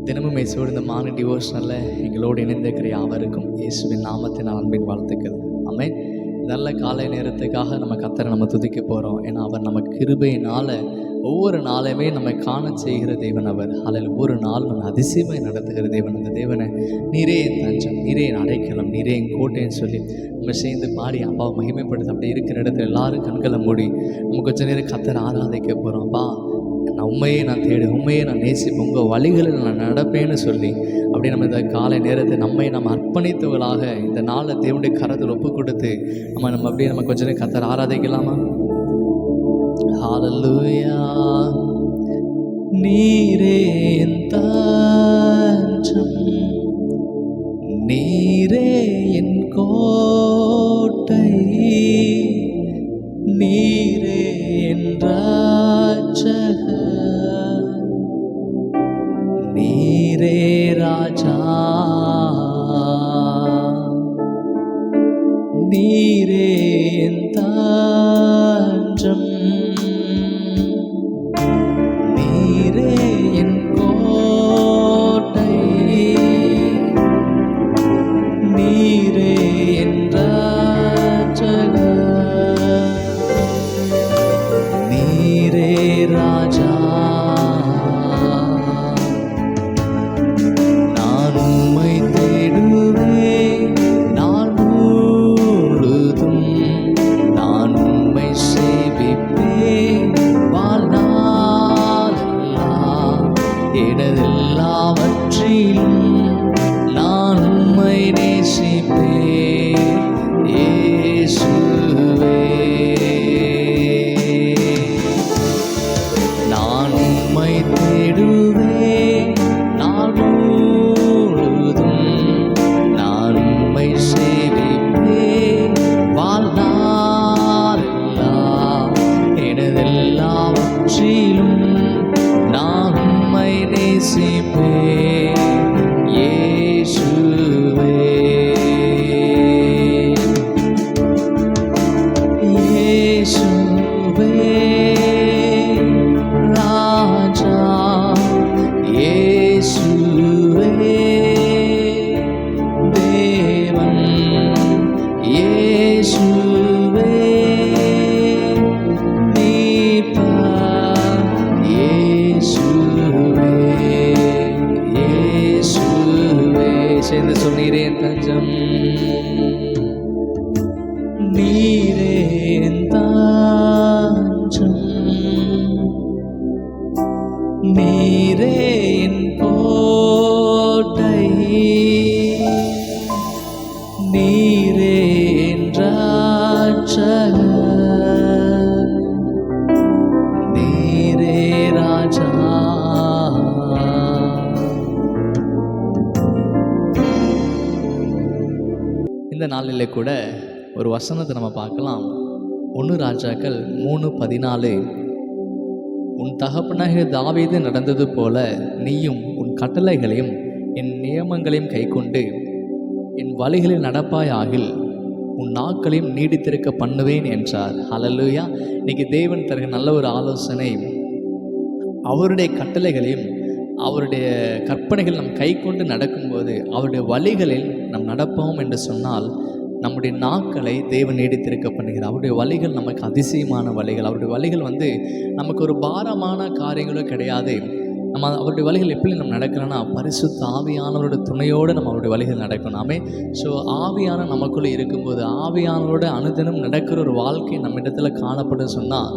தினமும் இயேசுவோடு இந்த மார்னிங் டிவோஷனில் எங்களோடு இணைந்திருக்கிற யாவருக்கும் இயேசுவின் நாமத்தின் அன்பின் வாழ்த்துக்கள். ஆமென். நல்ல காலை நேரத்துக்காக நம்ம கர்த்தரை நம்ம துதிக்க போகிறோம். ஏன்னா அவர் நம்ம கிருபையினால் ஒவ்வொரு நாளுமே நம்ம காண செய்கிற தேவன் அவர். அதில் ஒவ்வொரு நாள் நம்ம அதிசயமாய் நடத்துகிற தேவன். அந்த தேவனை நீரே என் தஞ்சம், நீரே என் அடைக்கலம், நீரே என் கோட்டைன்னு சொல்லி நம்ம சேர்ந்து பாடி அப்பாவை மகிமைப்படுத்த அப்படி இருக்கிற இடத்துல எல்லாரும் கண்களை மூடி நம்ம கொஞ்சம் நேரம் கர்த்தரை ஆராதிக்க போகிறோம். அப்பா நான் உண்மையே நான் தேடு, உண்மையே நான் நேசிப்பேன், உங்கள் வழிகளில் நான் நடப்பேன்னு சொல்லி அப்படியே நம்ம இந்த காலை நேரத்தை நம்ம அர்ப்பணித்தவர்களாக இந்த நாளை தேவனுடைய கரத்தில் ஒப்பு கொடுத்து நம்ம அப்படியே நம்ம கொஞ்ச நேரம் கர்த்தரை ஆராதிக்கலாமா? ஹல்லேலூயா. நீரே என் தஞ்சம், நீரே என் கோட்டை, நீரே என் ரட்சகர், நீரே ராஜா, நீரே என் தஞ்சம், நீரே என் கோட்டை, நீரே என் ரட்சகர், நீரே ராஜா. நான் உம்மை தேடுவேன் நாள் முழுதும், நான் உம்மை சேவிப்பேன் வாழ்நாளெல்லாம். எனதெல்லாவற்றிலும் நான் உம்மை நேசிப்பேன் இயேசுவே. நான் உம்மை தேடுவேன் நாள் முழுதும், நான் உம்மை சேவிப்பேன் வாழ்நாளெல்லாம். எனதெல்லாவற்றிலும் நான் உம்மை நேசிப்பேன் இயேசுவே. இயேசுவே ராஜா, இயேசுவே தேவன், இயேசுவே மீட்பர், இயேசுவே, இயேசுவே. சேர்ந்து சொன்னீரே என் தஞ்சம், நீரே என் தஞ்சம், நீரே என் கோட்டை, நீரே என் ரட்சகர், நீரே ராஜா. இந்த நாளிலே கூட ஒரு வசனத்தை நம்ம பார்க்கலாம். 1 ராஜாக்கள் 3:14. உன் தகப்பனாகிய தாவீது நடந்தது போல நீயும் உன் கட்டளைகளையும் என் நியமங்களையும் கைக்கொண்டு என் வழிகளில் நடப்பாயாகில் உன் நாட்களையும் நீடித்திருக்க பண்ணுவேன் என்றார். ஹல்லேலூயா. இன்னைக்கு தேவன் தருகிற நல்ல ஒரு ஆலோசனை. அவருடைய கட்டளைகளையும் அவருடைய கற்பனைகள் நம் கை கொண்டு நடக்கும்போது அவருடைய வழிகளில் நம் நடப்போம் என்று சொன்னால் நம்முடைய நாட்களை தேவன் நீடித்திருக்க பண்ணுகிறார். அவருடைய வழிகள் நமக்கு அதிசயமான வழிகள். அவருடைய வழிகள் நமக்கு ஒரு பாரமான காரியங்களும் கிடையாது. நம்ம அவருடைய வழிகள் எப்படி நம்ம நடக்கணும்னா பரிசுத்த ஆவியானவரோட துணையோடு நம்ம அவருடைய வழிகள் நடக்கணுமே. ஸோ ஆவியான நமக்குள்ளே இருக்கும்போது ஆவியானவரோட அனுதினம் நடக்கிற ஒரு வாழ்க்கை நம்ம இடத்துல காணப்படும் சொன்னால்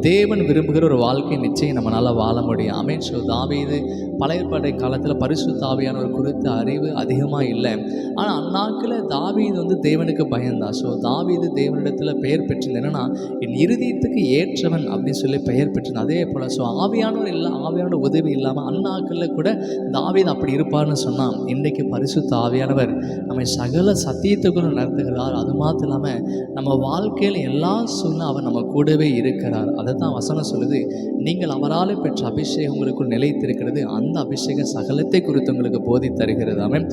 தேவன் விரும்புகிற ஒரு வாழ்க்கை நிச்சயம் நம்மளால் வாழ முடியும். ஆமென். ஸோ தாவீது பழைய ஏற்பாட்டு காலத்தில் பரிசுத்த ஆவியானவர் குறித்த அறிவு அதிகமாக இல்லை. ஆனால் அந்நாட்களில் தாவீது தேவனுக்கு பயந்தான். ஸோ தாவீது தேவனிடத்தில் பெயர் பெற்றிருந்தது என்னன்னா என் இருதயத்துக்கு ஏற்றவன் அப்படின்னு சொல்லி பெயர் பெற்றிருந்தான். அதே போல் ஸோ ஆவியானவர் இல்லை, ஆவியானோட உதவி இல்லாமல் அந்நாட்களில் கூட தாவீது அப்படி இருப்பார்னு சொன்னால் இன்றைக்கு பரிசுத்த ஆவியானவர் நம்மை சகல சத்தியத்துக்குள்ள நடத்துகிறார். அது மாத்திரம் இல்லாமல் நம்ம வாழ்க்கையில் எல்லா சூழ்நிலை அவர் நம்ம கூடவே இருக்கிறார். அதை தான் வசனம் சொல்லுது, நீங்கள் அவரால் பெற்ற அபிஷேகம் உங்களுக்குள் நிலைத்திருக்கிறது, அந்த அபிஷேகம் சகலத்தை குறித்து உங்களுக்கு போதி தருகிறது. அவன்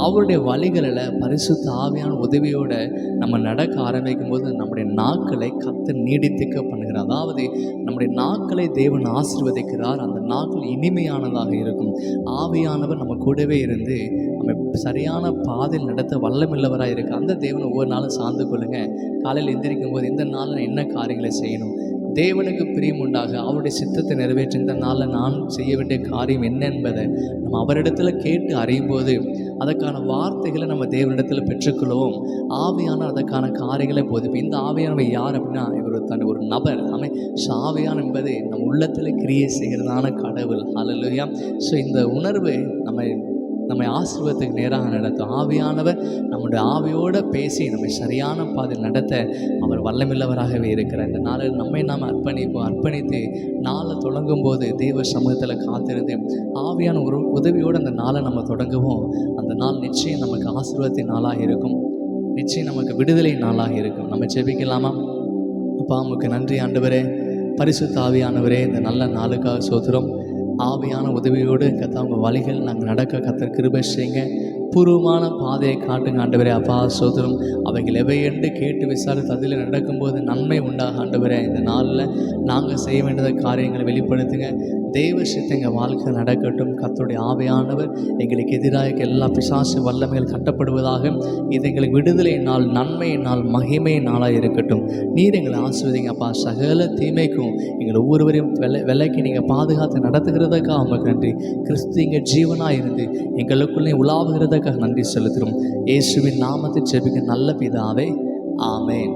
அவருடைய வழிகளில் பரிசுத்த ஆவியான உதவியோட நம்ம நடக்க ஆரம்பிக்கும் போது நம்முடைய நாட்களை கர்த்தர் நீடித்துக்க பண்ணுகிறார். அதாவது நம்முடைய நாட்களை தேவன் ஆசீர்வதிக்கிறார். அந்த நாட்கள் இனிமை உறுதியானதாக இருக்கும். ஆவியானவர் நம்ம கூடவே இருந்து நம்ம சரியான பாதையில் நடத்த வல்லமில்லவராக இருக்குது. அந்த தேவனை ஒவ்வொரு நாளும் சார்ந்து கொள்ளுங்க. காலையில் எந்திரிக்கும் போது இந்த நாளில் என்ன காரியங்களை செய்யணும், தேவனுக்கு பிரியம் உண்டாக அவருடைய சித்தத்தை நிறைவேற்ற இந்த நாளில் நான் செய்ய வேண்டிய காரியம் என்ன என்பதை நம்ம அவரிடத்தில் கேட்டு அறியும் போது அதற்கான வார்த்தைகளை நம்ம தேவனிடத்தில் பெற்றுக்கொள்வோம். ஆவியான அதற்கான காரியங்களை போதும். இந்த ஆவியானவை யார் அப்படின்னா, இவர் ஒரு நபர். ஆவியான என்பது நம் உள்ளத்தில் கிரியை செய்கிறதான கடவுள். ஹல்லேலூயா. ஸோ இந்த உணர்வு நம்மை ஆசீர்வாதத்துக்கு நேராக நடத்தும். ஆவியானவர் நம்முடைய ஆவியோடு பேசி நம்மை சரியான பாதையில் நடத்த அவர் வல்லமில்லவராகவே இருக்கிறார். இந்த நாளில் நம்மை நாம் அர்ப்பணித்து நாளை தொடங்கும் போது தெய்வ சமூகத்தில் காத்திருந்து ஆவியான ஒரு உதவியோடு அந்த நாளை நம்ம தொடங்குவோம். அந்த நாள் நிச்சயம் நமக்கு ஆசீர்வாதத்தின் நாளாக இருக்கும். நிச்சயம் நமக்கு விடுதலை நாளாக இருக்கும். நம்ம ஜெபிக்கலாமா? அப்பா, உமக்கு நன்றி ஆண்டவரே. பரிசுத்த ஆவியானவரே, இந்த நல்ல நாளுக்காக ஸ்தோத்திரம். ஆவியான உதவியோடு அவங்க வழிகள் நாங்கள் நடக்க கர்த்தர் கிருபை செய்யுங்க. பூர்வமான பாதையை காட்டுங்க ஆண்டவரே. அப்பா ஸ்தோத்திரம். அவைகள் எவை என்று கேட்டு விசாரித்து அதில் நடக்கும்போது நன்மை உண்டாக ஆண்டவரே. இந்த நாளில் நாங்கள் செய்ய வேண்டிய காரியங்களை வெளிப்படுத்துங்க. தெய்வ சித்தம் எங்கள் வாழ்க்கை நடக்கட்டும். கர்த்தருடைய ஆவியானவர் எங்களுக்கு எதிராக எல்லா பிசாசு வல்லமைகள் கட்டப்படுவதாக. இது எங்களுக்கு விடுதலை நாள், நன்மை நாள், மகிமை நாளாக இருக்கட்டும். நீர் எங்களை ஆசீர்வதிங்க அப்பா. சகல தீமைக்கும் எங்களை ஒவ்வொருவரையும் விலைக்கு நீங்கள் பாதுகாத்து நடத்துகிறதுக்காக உங்களுக்கு நன்றி. கிறிஸ்து எங்கள் ஜீவனாக இருந்து எங்களுக்குள்ளே உலாவுகிறதுக்காக நன்றி செலுத்துகிறோம். இயேசுவின் நாமத்தை ஜெபிக்க நல்ல பிதாவே, ஆமென்.